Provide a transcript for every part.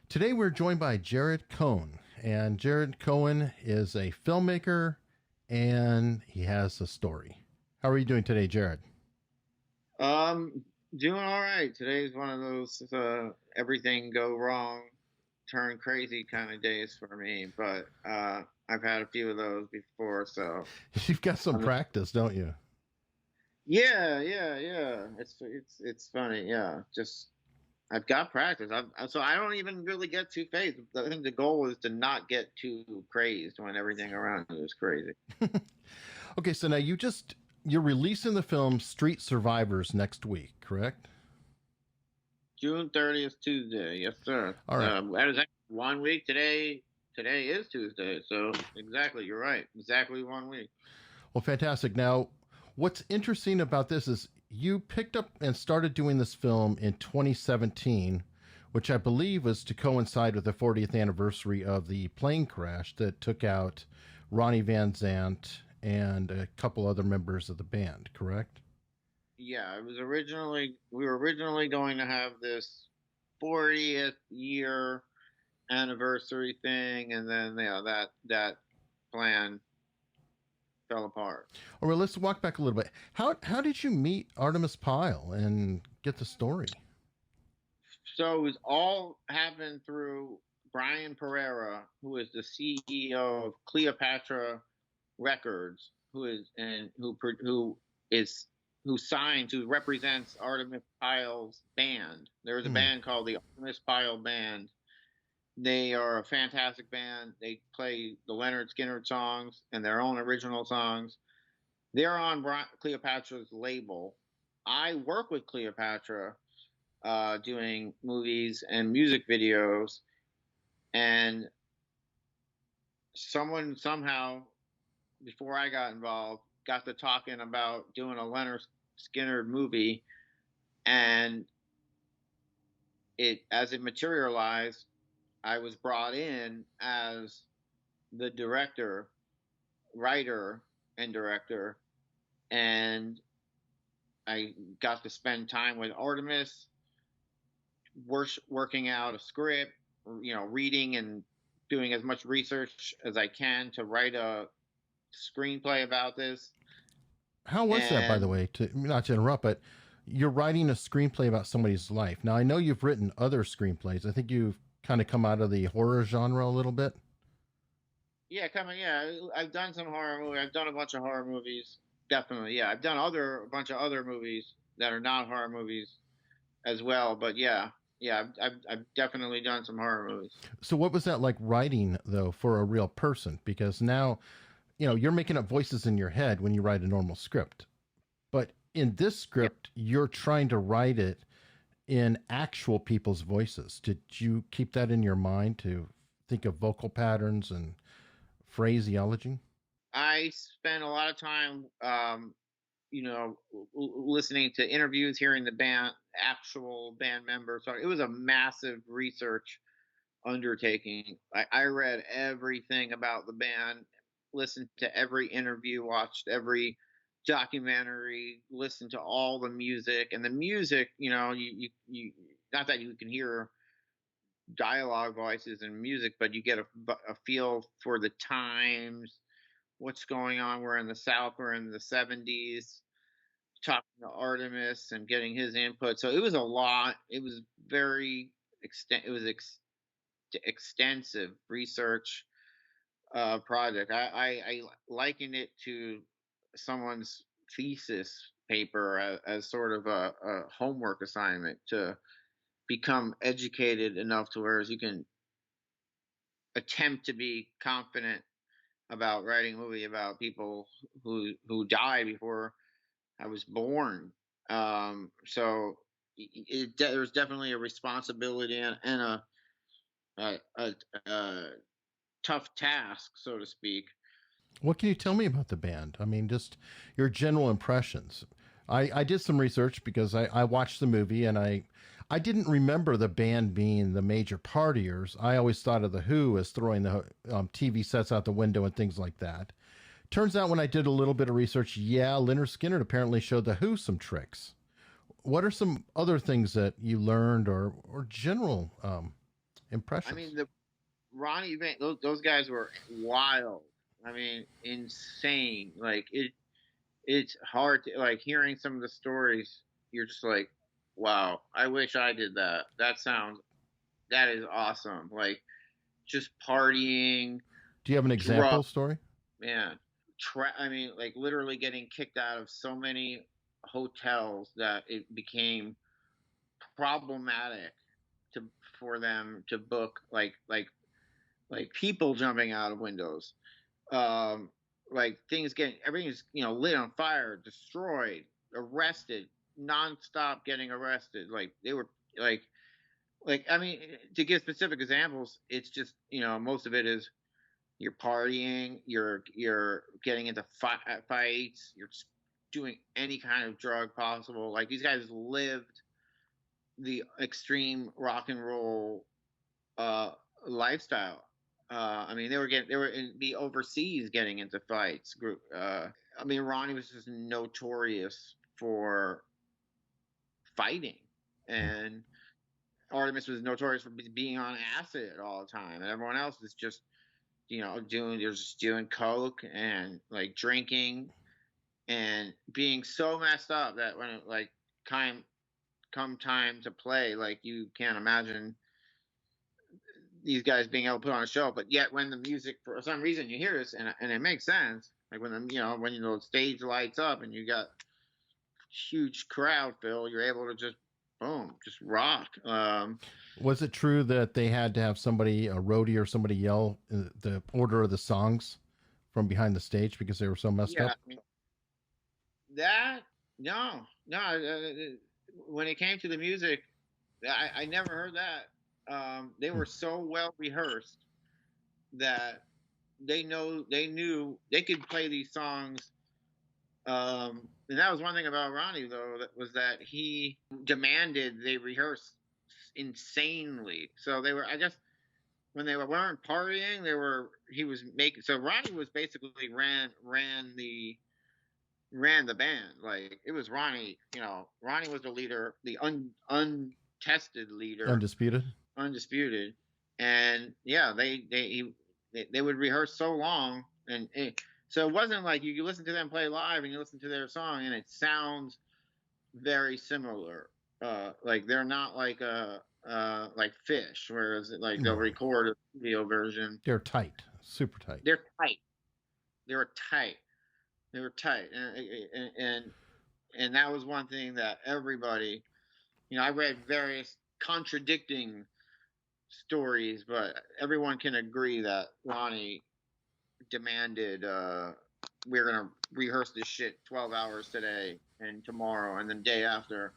Today we're joined by Jared Cohn, and Jared Cohn is a filmmaker and he has a story. How are you doing today, Jared? Doing all right. Today's one of those everything go wrong, turn crazy kind of days for me, but I've had a few of those before, so You've got some practice, don't you? yeah. It's funny, yeah. Just I've got practice. So I don't even really get too phased. I think the goal is to not get too crazed when everything around you is crazy. Okay, so now you're releasing the film Street Survivors next week, correct? June 30th, Tuesday. Yes, sir. All right. That is actually 1 week today. Today is Tuesday, so exactly, you're right. Exactly 1 week. Well, fantastic. Now, what's interesting about this is you picked up and started doing this film in 2017, which I believe was to coincide with the 40th anniversary of the plane crash that took out Ronnie Van Zant and a couple other members of the band, correct? Yeah, we were originally going to have this 40th year anniversary thing, and then that plan fell apart. All right, let's walk back a little bit. How did you meet Artimus Pyle and get the story? So it was all happened through Brian Pereira, who is the CEO of Cleopatra Records, who represents Artimus Pyle's band. There's a band called the Artimus Pyle Band. They are a fantastic band. They play the Lynyrd Skynyrd songs and their own original songs. They're on Cleopatra's label. I work with Cleopatra doing movies and music videos, and someone somehow, before I got involved, got to talking about doing a Lynyrd Skynyrd movie, and as it materialized, I was brought in as the writer and director, and I got to spend time with Artimus, working out a script, reading and doing as much research as I can to write a screenplay about this. How was that, by the way, not to interrupt, but you're writing a screenplay about somebody's life. Now, I know you've written other screenplays. I think you've kind of come out of the horror genre a little bit. Yeah, I've done some horror movies. I've done a bunch of horror movies. Definitely, yeah. I've done a bunch of other movies that are not horror movies as well. But yeah, I've definitely done some horror movies. So what was that like writing, though, for a real person? Because now, you're making up voices in your head when you write a normal script. But in this script, you're trying to write it in actual people's voices. Did you keep that in your mind to think of vocal patterns and phraseology? I spent a lot of time, listening to interviews, hearing the actual band members. So it was a massive research undertaking. I read everything about the band, listened to every interview, watched every documentary, listened to all the music. And the music, you not that you can hear dialogue voices and music, but you get a feel for the times, what's going on. We're in the South, we're in the 70s, talking to Artimus and getting his input. So it was a lot. It was very extensive research project. I liken it to someone's thesis paper as sort of a homework assignment to become educated enough to where you can attempt to be confident about writing a movie about people who died before I was born. So there's definitely a responsibility and a tough task, so to speak. What can you tell me about the band? I mean, just your general impressions. I did some research because I watched the movie, and I didn't remember the band being the major partiers. I always thought of the Who as throwing the TV sets out the window and things like that. Turns out when I did a little bit of research, Lynyrd Skynyrd apparently showed the Who some tricks. What are some other things that you learned or general impressions. I mean, the Ronnie Van, those guys were wild. I mean, insane. Like it's hard to, like, hearing some of the stories. You're just like, wow, I wish I did that. That is awesome. Like, just partying. Do you have an example story? Man, I mean, like, literally getting kicked out of so many hotels that it became problematic for them to book, like people jumping out of windows, like everything's lit on fire, destroyed, arrested, nonstop getting arrested. Like, they were like, I mean, to give specific examples, it's just, most of it is you're partying, you're getting into fights, you're doing any kind of drug possible. Like, these guys lived the extreme rock and roll lifestyle. I mean, they were be overseas getting into fights. I mean, Ronnie was just notorious for fighting, and Artimus was notorious for being on acid all the time, and everyone else was just, doing coke and, like, drinking and being so messed up that when it, like, come time to play, like, you can't imagine these guys being able to put on a show. But yet, when the music, for some reason, you hear this, and it makes sense. Like, when the stage lights up and you got huge crowd fill, you're able to just rock. Was it true that they had to have somebody, a roadie or somebody, yell the order of the songs from behind the stage because they were so messed up? I mean, no. When it came to the music, I never heard that. They were so well rehearsed that they knew they could play these songs. And that was one thing about Ronnie, though, that he demanded they rehearse insanely. So they were, I guess, when they weren't partying, so Ronnie was basically ran the band. Like, it was Ronnie. Ronnie was the leader, the untested leader, undisputed. And yeah, they would rehearse so long, and so it wasn't like you listen to them play live and you listen to their song and it sounds very similar. Like, they're not like like Fish, whereas, like, they'll record a video version. They're tight, super tight. They were tight. And that was one thing that everybody, I read various contradicting stories, but everyone can agree that Ronnie demanded, we're going to rehearse this shit 12 hours today and tomorrow and the day after.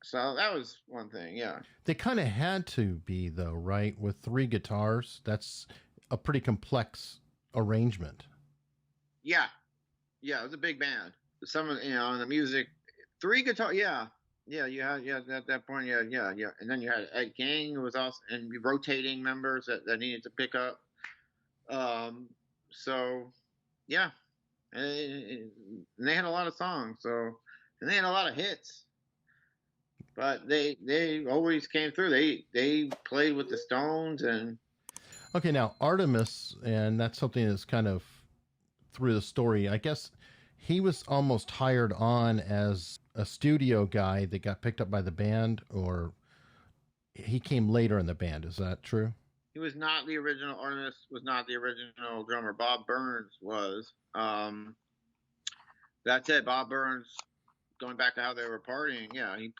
So that was one thing. Yeah. They kind of had to be, though, right? With 3 guitars, that's a pretty complex arrangement. Yeah. It was a big band. Some of, the music, 3 guitars. Yeah. You had, at that point. Yeah. And then you had Ed King, who was also, and rotating members that needed to pick up. So yeah. And they had a lot of songs. And they had a lot of hits. But they always came through. They played with the Stones and. Okay, now Artimus, and that's something that's kind of through the story. I guess he was almost hired on as a studio guy that got picked up by the band, or he came later in the band. Is that true? He was not the original. Artimus was not the original drummer. Bob Burns was. That's it. Bob Burns, going back to how they were partying. Yeah, he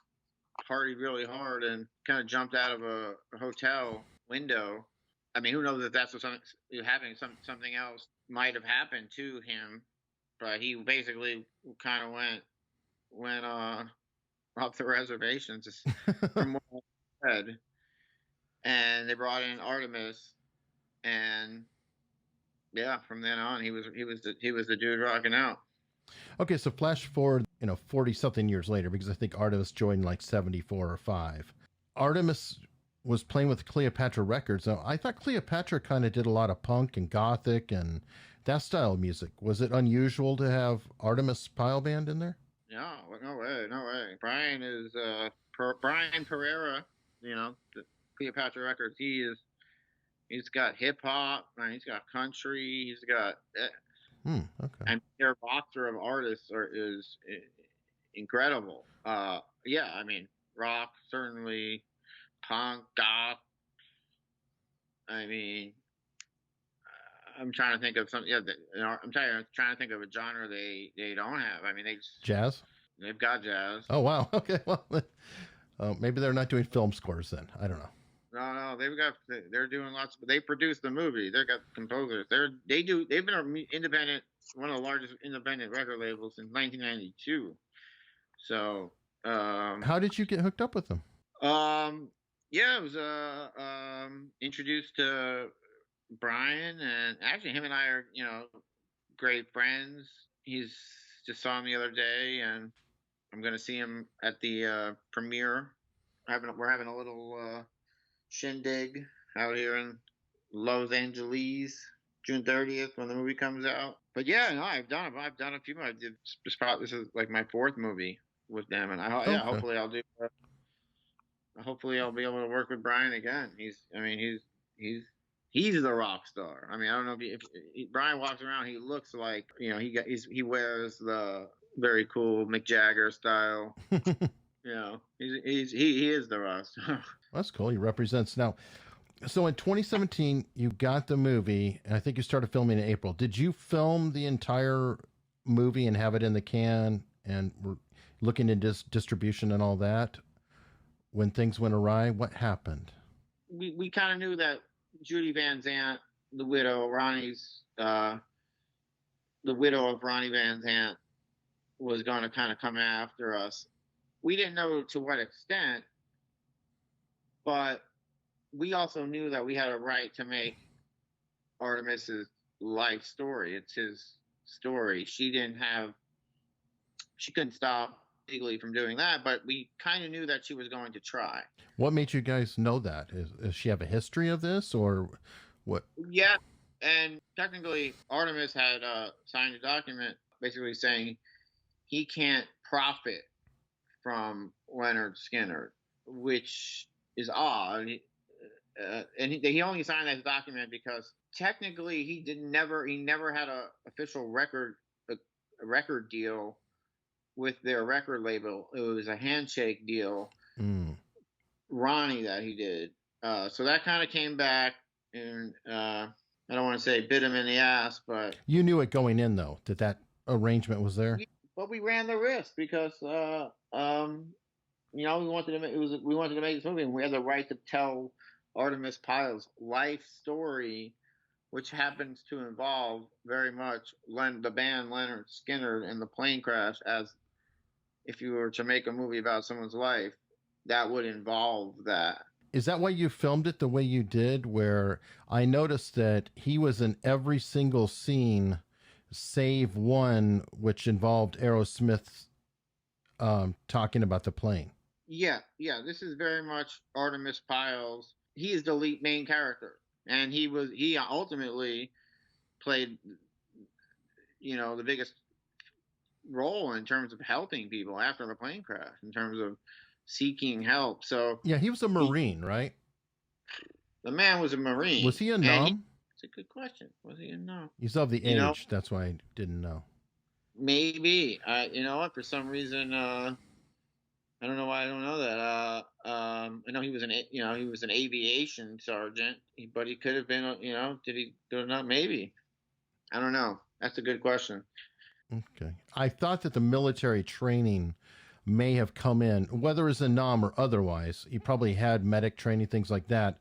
partied really hard and kind of jumped out of a hotel window. I mean, who knows if that's something else might have happened to him, but he basically kind of went off the reservation, just from what I read. And they brought in Artimus, and yeah, from then on, he was the dude rocking out. Okay, so flash forward, 40 something years later, because I think Artimus joined like 74 or 5. Artimus was playing with Cleopatra Records. Now, I thought Cleopatra kind of did a lot of punk and gothic and that style of music. Was it unusual to have Artimus Pyle Band in there? No way. Brian is Brian Pereira, Cleopatra Records. He's got hip hop, he's got country, he's got. Okay. And their roster of artists is incredible. Yeah, I mean, rock certainly, punk, goth. I mean, I'm trying to think of something. Yeah, I'm trying to think of a genre they don't have. I mean, Jazz. They've got jazz. Oh wow. Okay. Well, maybe they're not doing film scores then. I don't know. No, they're doing lots. But they produce the movie. They've got composers. They've been an independent, one of the largest independent record labels since 1992. So, how did you get hooked up with them? Yeah, I was introduced to Brian, and actually him and I are great friends. He's just saw him the other day, and I'm going to see him at the premiere. We're having a little shindig out here in Los Angeles, June 30th when the movie comes out. But yeah, no, I've done a few. This is like my fourth movie with them, and hopefully I'll do. Hopefully I'll be able to work with Brian again. He's the rock star. I mean, I don't know if Brian walks around, he looks like he wears the very cool Mick Jagger style. He is the rock star. That's cool. He represents now. So in 2017, you got the movie, and I think you started filming in April. Did you film the entire movie and have it in the can, and were looking into distribution and all that? When things went awry, what happened? We kind of knew that Judy Van Zant, the widow of Ronnie Van Zant, was going to kind of come after us. We didn't know to what extent, but we also knew that we had a right to make Artimus's life story. It's his story. She couldn't stop legally from doing that, but we kind of knew that she was going to try. What made you guys know that? Does she have a history of this, or what? Yeah, and technically Artimus had signed a document basically saying he can't profit from Lynyrd Skynyrd, which is odd. And he only signed that document because technically he never had a official record deal with their record label. It was a handshake deal. Ronnie that he did. So that kind of came back, and I don't want to say bit him in the ass, but you knew it going in though that arrangement was there. But we ran the risk because we wanted to make this movie, and we had the right to tell Artimus Pyle's life story, which happens to involve very much the band Lynyrd Skynyrd and the plane crash. As if you were to make a movie about someone's life, that would involve that. Is that why you filmed it the way you did? Where I noticed that he was in every single scene, save one, which involved Aerosmith talking about the plane. Yeah. This is very much Artimus Pyle's. He is the lead main character, and he ultimately played, the biggest role in terms of helping people after the plane crash, in terms of seeking help. So yeah, he was a Marine, right? The man was a Marine. Was he a Nom? It's a good question. Was he a Nom? He's of the age. That's why I didn't know. Maybe. You know what? For some reason, I don't know why I don't know that. I know he was an aviation sergeant, but he could have been. Did he do it? Not maybe. I don't know. That's a good question. Okay. I thought that the military training may have come in, whether it's a Nom or otherwise. He probably had medic training, things like that,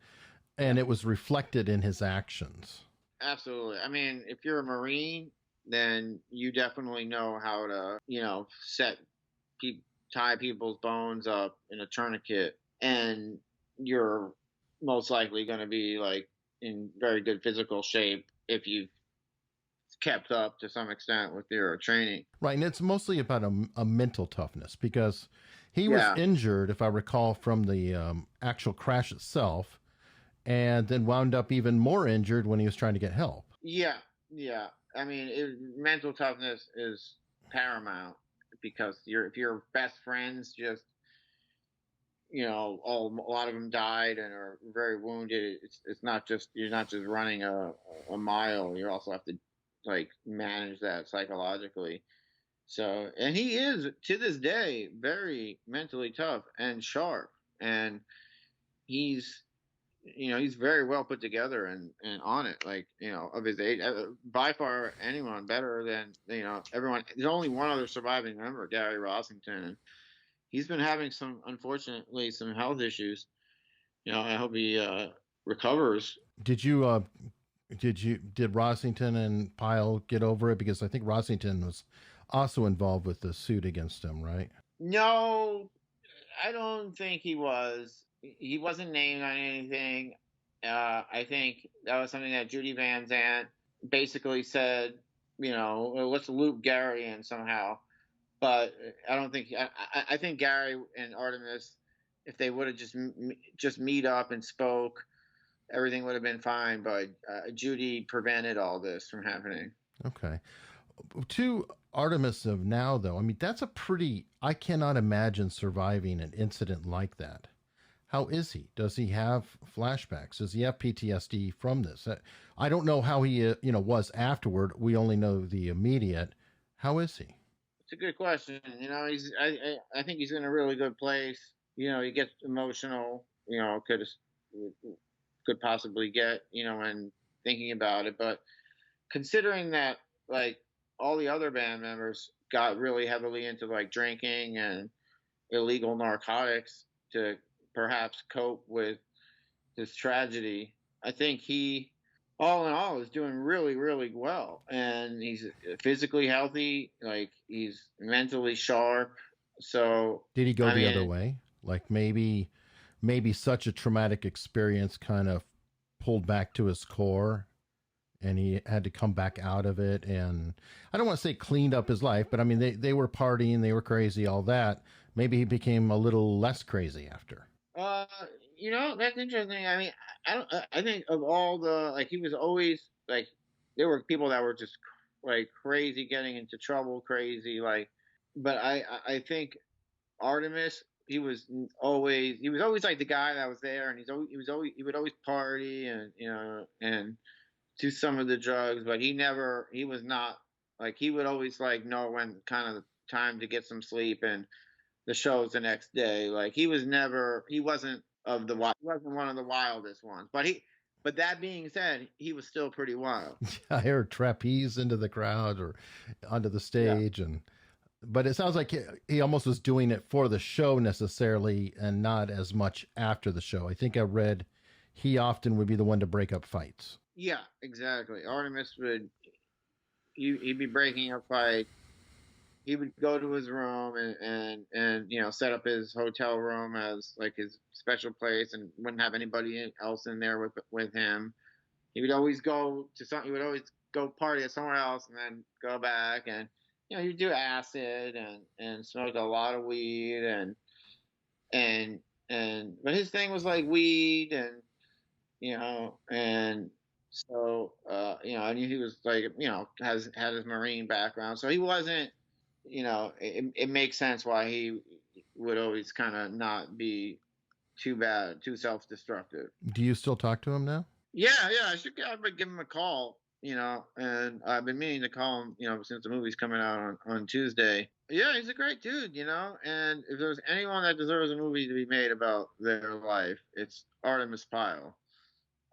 and it was reflected in his actions. Absolutely. I mean, if you're a Marine, then you definitely know how to, tie people's bones up in a tourniquet, and you're most likely going to be like in very good physical shape if you've kept up to some extent with your training. Right, and it's mostly about a mental toughness, because he was injured, if I recall, from the actual crash itself, and then wound up even more injured when he was trying to get help. Yeah. I mean, mental toughness is paramount, because if your best friends just a lot of them died and are very wounded. It's not just you're not just running a mile. You also have to like manage that psychologically. So, and he is to this day very mentally tough and sharp, and he's he's very well put together and on it. Like of his age, by far anyone better than everyone. There's only one other surviving member, Gary Rossington, and he's been having unfortunately some health issues. I hope he recovers. Did Rossington and Pyle get over it? Because I think Rossington was also involved with the suit against him, right? No, I don't think he was. He wasn't named on anything. I think that was something that Judy Van Zant basically said, let's loop Gary in somehow. But I don't think I think Gary and Artimus, if they would have just meet up and spoke, everything would have been fine. But Judy prevented all this from happening. Okay. To Artemis of now, though, I mean, that's I cannot imagine surviving an incident like that. How is he? Does he have flashbacks? Does he have PTSD from this? I don't know how he, was afterward. We only know the immediate. How is he? It's a good question. I think he's in a really good place. He gets emotional, could possibly get, when thinking about it. But considering that, like, all the other band members got really heavily into like drinking and illegal narcotics to perhaps cope with this tragedy, I think he, all in all, is doing really, really well. And he's physically healthy, like he's mentally sharp. So did he go the other way? Like maybe such a traumatic experience kind of pulled back to his core and he had to come back out of it. And I don't want to say cleaned up his life, but I mean, they were partying, they were crazy, all that. Maybe he became a little less crazy after. That's interesting. I mean, I think of all the, like, he was always like, there were people that were just like crazy, getting into trouble, crazy, like, but I think Artemis, he was always like the guy that was there, and he would always party and and do some of the drugs, but he was not like, he would always like know when kind of time to get some sleep and the shows the next day. Like he wasn't one of the wildest ones, but that being said, he was still pretty wild. I heard trapeze into the crowd or onto the stage. Yeah. But it sounds like he almost was doing it for the show necessarily and not as much after the show. I think I read he often would be the one to break up fights. Yeah, exactly. Artemis he'd be breaking up fights. He would go to his room and set up his hotel room as like his special place and wouldn't have anybody else in there with him. He would always go party at somewhere else and then go back, and he'd do acid and smoke a lot of weed but his thing was like weed and and so I knew he was like had his Marine background, so he wasn't it makes sense why he would always kind of not be too self-destructive. Do you still talk to him now? Yeah, I should give him a call, and I've been meaning to call him, since the movie's coming out on Tuesday. Yeah, he's a great dude, and if there's anyone that deserves a movie to be made about their life, it's Artimus Pyle,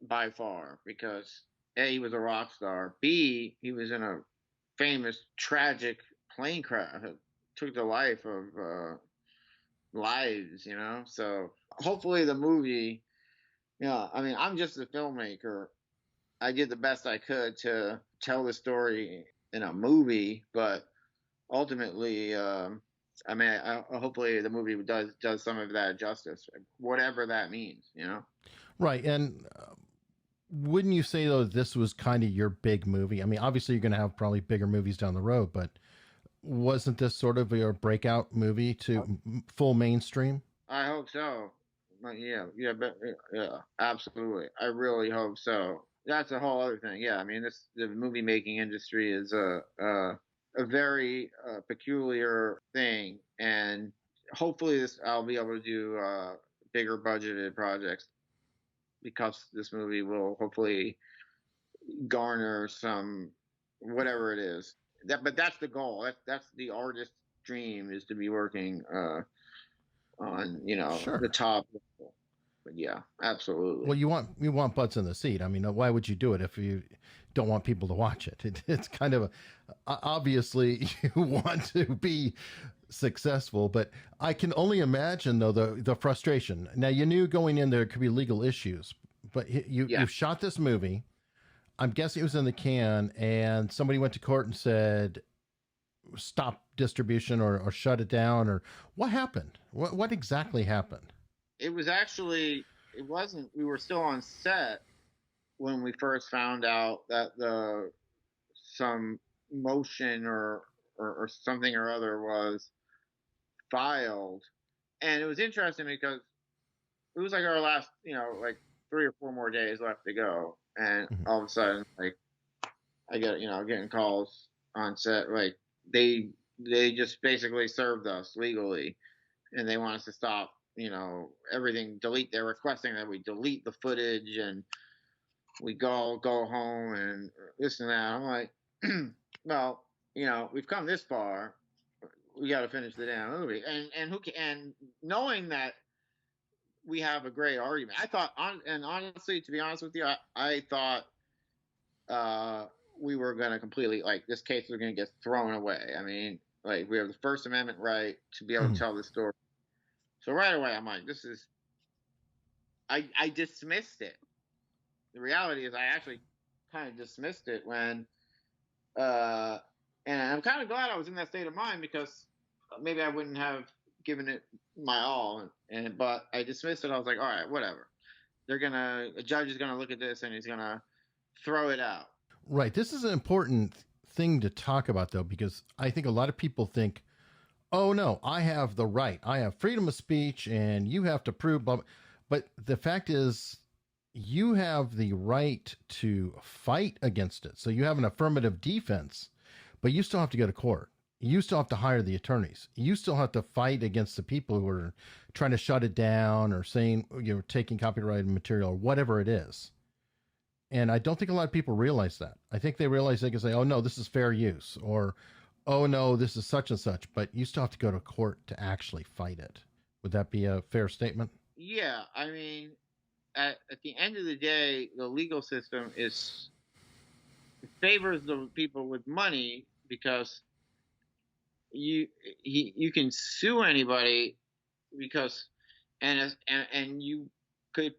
by far, because A, he was a rock star, B, he was in a famous, tragic plane crash that took the life of lives, so hopefully the movie, I mean, I'm just a filmmaker. I did the best I could to tell the story in a movie, but ultimately, I mean, hopefully the movie does some of that justice, whatever that means, Right. And wouldn't you say, though, this was kind of your big movie? I mean, obviously you're going to have probably bigger movies down the road, but wasn't this sort of your breakout movie to full mainstream? I hope so. Yeah, absolutely. I really hope so. That's a whole other thing. Yeah, I mean, the movie making industry is a very peculiar thing, and hopefully I'll be able to do bigger budgeted projects because this movie will hopefully garner some whatever it is. But that's the goal. That's the artist's dream, is to be working on the Sure. top level. But yeah, absolutely. Well, you want butts in the seat. I mean, why would you do it if you don't want people to watch it? It's kind of obviously you want to be successful, but I can only imagine though the frustration. Now you knew going in there could be legal issues, but Yeah. you shot this movie. I'm guessing it was in the can, and somebody went to court and said stop distribution or shut it down, or what happened? What exactly happened? It was actually, it wasn't, we were still on set when we first found out that some motion or something or other was filed. And it was interesting because it was like our last, like 3 or 4 more days left to go. And Mhm. all of a sudden, like, I get, getting calls on set, like they just basically served us legally, and they want us to stop, everything, they're requesting that we delete the footage, and we go home and this and that. I'm like, well, we've come this far, we got to finish the damn movie. And knowing that we have a great argument, I thought, and honestly, to be honest with you, I thought we were going to completely, like, this case was going to get thrown away. I mean, like, we have the First Amendment right to be able to Mhm. tell this story. So right away, I'm like, this is, I dismissed it. The reality is I actually kind of dismissed it when, uh, and I'm kind of glad I was in that state of mind, because maybe I wouldn't have given it my all. But I dismissed it. I was like, all right, whatever. A judge is gonna look at this and he's gonna throw it out. Right. This is an important thing to talk about, though, because I think a lot of people think, oh, no, I have the right. I have freedom of speech and you have to prove. Blah, blah. But the fact is, you have the right to fight against it. So you have an affirmative defense, but you still have to go to court. You still have to hire the attorneys. You still have to fight against the people who are trying to shut it down or saying you're taking copyrighted material or whatever it is. And I don't think a lot of people realize that. I think they realize they can say, oh, no, this is fair use, or, oh, no, this is such and such, but you still have to go to court to actually fight it. Would that be a fair statement? Yeah, I mean, at the end of the day, the legal system favors the people with money, because you can sue anybody, because and could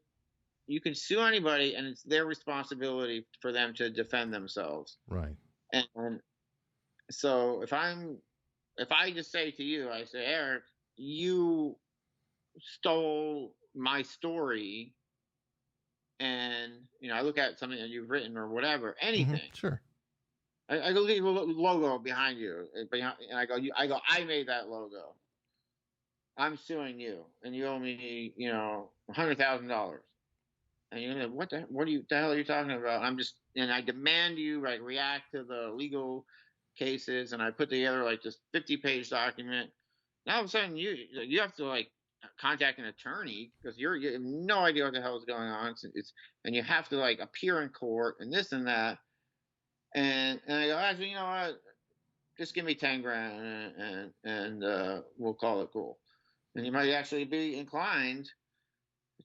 you can sue anybody, and it's their responsibility for them to defend themselves. Right. And so if I just say to you, I say, Eric, you stole my story, and I look at something that you've written or whatever, anything. Sure. I go, leave a logo behind you, and I go, I made that logo. I'm suing you, and you owe me, $100,000. And you're gonna, what the hell are you talking about? And I demand you, like, react to the legal cases, and I put together like this 50-page document. Now all of a sudden you have to, like, contact an attorney, because you have no idea what the hell is going on. And you have to, like, appear in court and this and that. And I go, actually, you know what? Just give me 10 grand and we'll call it cool. And you might actually be inclined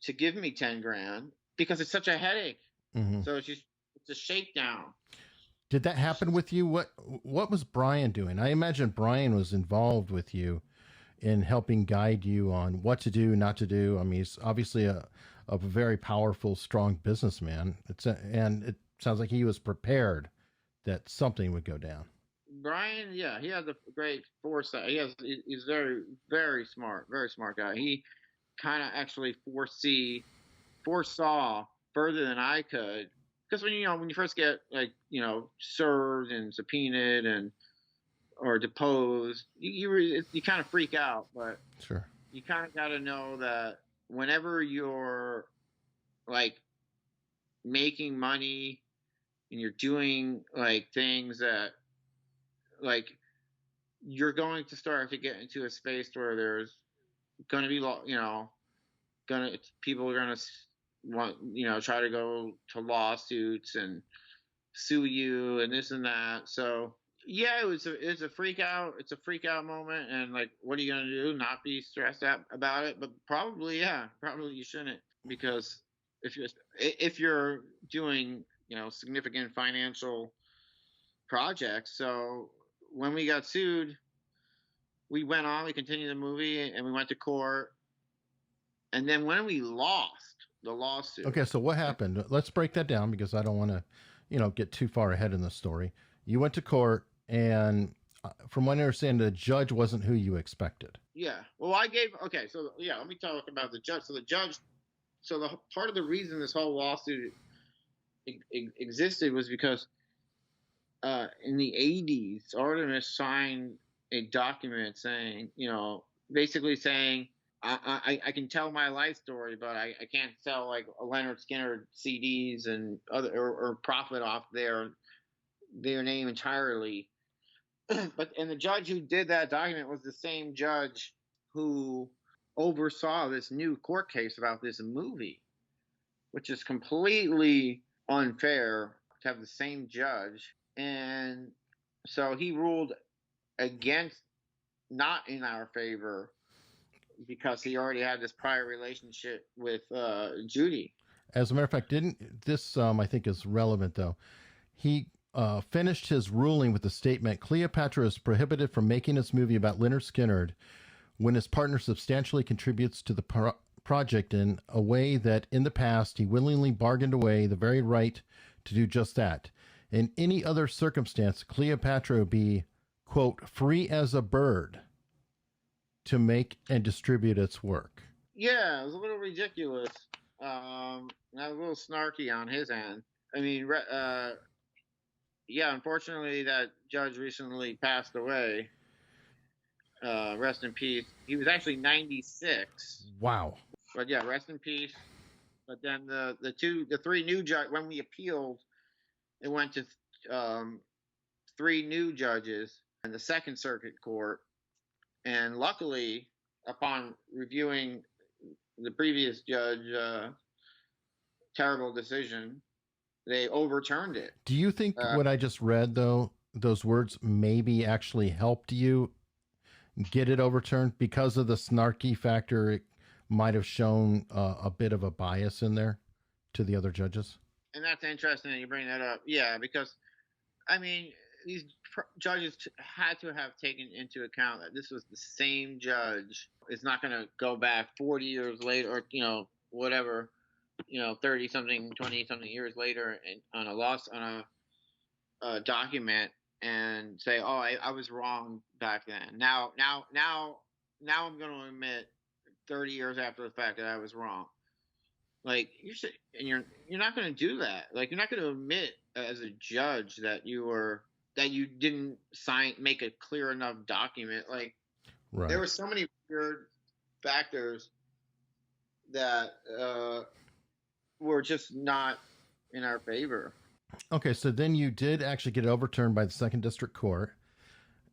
to give me 10 grand, because it's such a headache. Mm-hmm. So it's a shakedown. Did that happen with you? What was Brian doing? I imagine Brian was involved with you in helping guide you on what to do, not to do. I mean, he's obviously a very powerful, strong businessman. And it sounds like he was prepared that something would go down. Brian, yeah, he has a great foresight. He's very, very smart guy. He kind of actually foresaw further than I could, because when you first get, like, served and subpoenaed or deposed, you kind of freak out, but Sure, you kind of got to know that whenever you're, like, making money and you're doing, like, things that, like, you're going to start to get into a space where there's going to be, people are going to want, try to go to lawsuits and sue you and this and that. So yeah, it's a freak out. It's a freak out moment. And like, what are you going to do? Not be stressed out about it? But probably you shouldn't, because if you're doing, significant financial projects. So when we got sued, we continued the movie, and we went to court. And then when we lost the lawsuit. Okay, so what happened? Let's break that down, because I don't want to, get too far ahead in the story. You went to court, and from what I understand, the judge wasn't who you expected. Yeah. Well, let me talk about the judge. So the part of the reason this whole lawsuit existed was because in the 80s, Artimus signed a document saying, basically saying, I can tell my life story, but I can't sell like a Lynyrd Skynyrd CDs and other or profit off their name entirely. And the judge who did that document was the same judge who oversaw this new court case about this movie, which is completely unfair to have the same judge. And so he ruled not in our favor, because he already had this prior relationship with Judy. As a matter of fact, didn't this, I think is relevant though, he finished his ruling with the statement, Cleopatra is prohibited from making this movie about Lynyrd Skynyrd when his partner substantially contributes to the project in a way that in the past he willingly bargained away the very right to do just that. In any other circumstance, Cleopatra would be, quote, free as a bird to make and distribute its work. Yeah, it was a little ridiculous. A little snarky on his end. I mean, unfortunately, that judge recently passed away. Rest in peace. He was actually 96. Wow. But yeah, rest in peace. But then the three new judges, when we appealed, it went to 3 new judges in the Second Circuit Court. And luckily, upon reviewing the previous judge terrible decision, they overturned it. Do you think what I just read, though, those words maybe actually helped you get it overturned because of the snarky factor? It might have shown a bit of a bias in there to the other judges. And that's interesting that you bring that up. Yeah, because, I mean, these judges had to have taken into account that this was the same judge. It's not going to go back 40 years later, or, whatever, 30-something, 20-something years later on a document and say, oh, I was wrong back then. Now I'm going to admit 30 years after the fact that I was wrong. Like, you're not going to do that. Like, you're not going to admit as a judge that you didn't make a clear enough document. Like, right. There were so many weird factors that were just not in our favor. Okay, so then you did actually get it overturned by the Second District Court,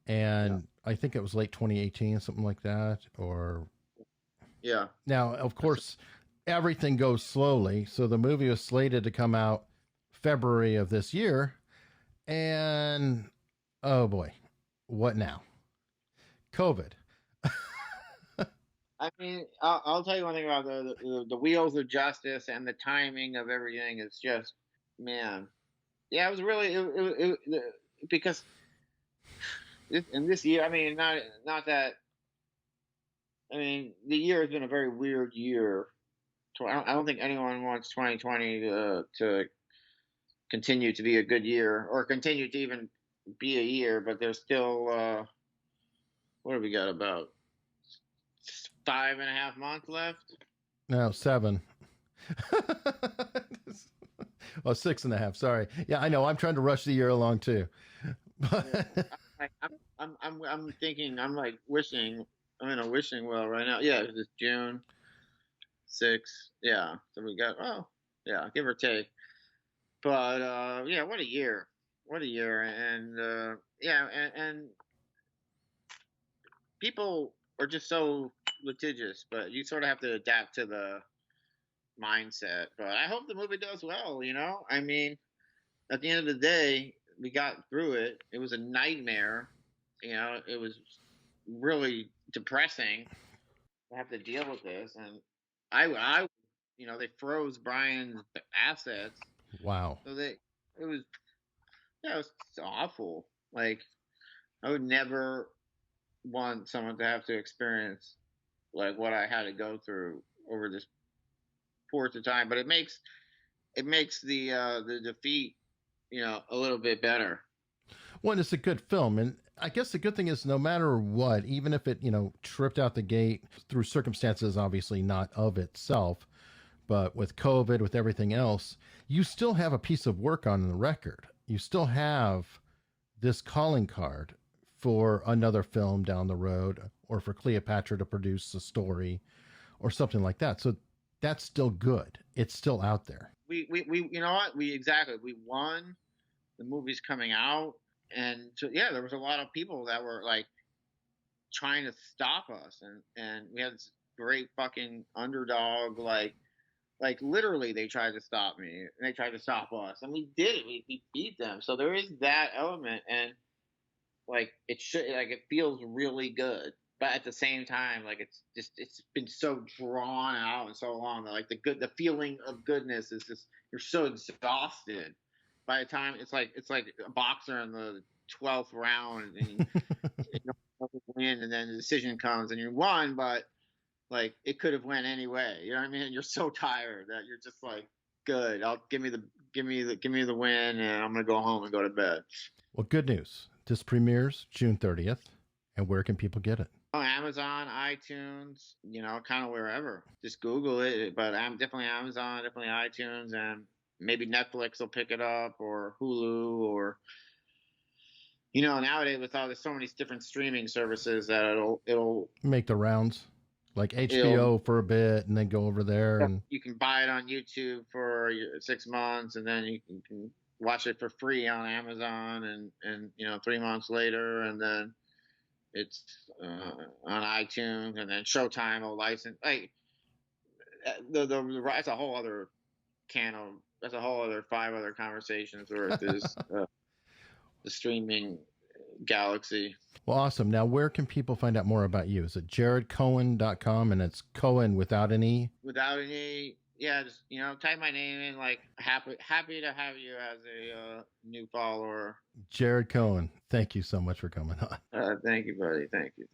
and I think it was late 2018, something like that, or... Yeah. Now, of course, everything goes slowly, so the movie was slated to come out February of this year, and oh boy, what now? COVID. I mean, I'll tell you one thing about the wheels of justice and the timing of everything. It's just, man, yeah, it was really because in this year, I mean, not that. I mean, the year has been a very weird year. I don't think anyone wants 2020 to continue to be a good year or continue to even be a year, but there's still, what have we got, about 5.5 months left? No, 7. Oh, 6.5. Sorry. Yeah, I know. I'm trying to rush the year along too. I'm thinking, I'm like wishing, I'm in a wishing well right now. Yeah, it's June 6. Yeah. So we got, give or take. But, yeah, what a year. What a year. And, and people are just so litigious, but you sort of have to adapt to the mindset. But I hope the movie does well. I mean, at the end of the day, we got through it. It was a nightmare. It was really depressing to have to deal with this, and they froze Brian's assets. Wow. So it was, yeah, it was awful. Like, I would never want someone to have to experience like what I had to go through over this course of time. But it makes the defeat, a little bit better. Well, it's a good film. And I guess the good thing is no matter what, even if it, tripped out the gate through circumstances, obviously not of itself, but with COVID, with everything else, you still have a piece of work on the record. You still have this calling card for another film down the road, or for Cleopatra to produce a story or something like that. So that's still good. It's still out there. We you know what? We won. The movie's coming out. And so, yeah, there was a lot of people that were like trying to stop us, and we had this great fucking underdog, like literally they tried to stop me, and they tried to stop us, and we did it. We beat them. So there is that element, and like it feels really good, but at the same time, like it's been so drawn out and so long that like the feeling of goodness is just, you're so exhausted by the time it's like a boxer in the 12th round, and you win, and then the decision comes and you won, but like it could have went anyway. You know what I mean? You're so tired that you're just like, good. Give me the win, and I'm gonna go home and go to bed. Well, good news. This premieres June 30th, and where can people get it? Amazon, iTunes, kind of wherever. Just Google it, but I'm definitely Amazon, definitely iTunes, and maybe Netflix will pick it up, or Hulu, or nowadays with all there's so many different streaming services that it'll make the rounds, like HBO for a bit, and then go over there. And you can buy it on YouTube for 6 months, and then you can watch it for free on Amazon, and 3 months later, and then it's on iTunes, and then Showtime will license. Like that's a whole other that's a whole other 5 other conversations worth is the streaming galaxy. Well, awesome. Now, where can people find out more about you? Is it jaredcohn.com, and it's Cohen without an E? Without an E. Yeah, just type my name in. Like, happy to have you as a new follower. Jared Cohn, thank you so much for coming on. Thank you, buddy. Thank you.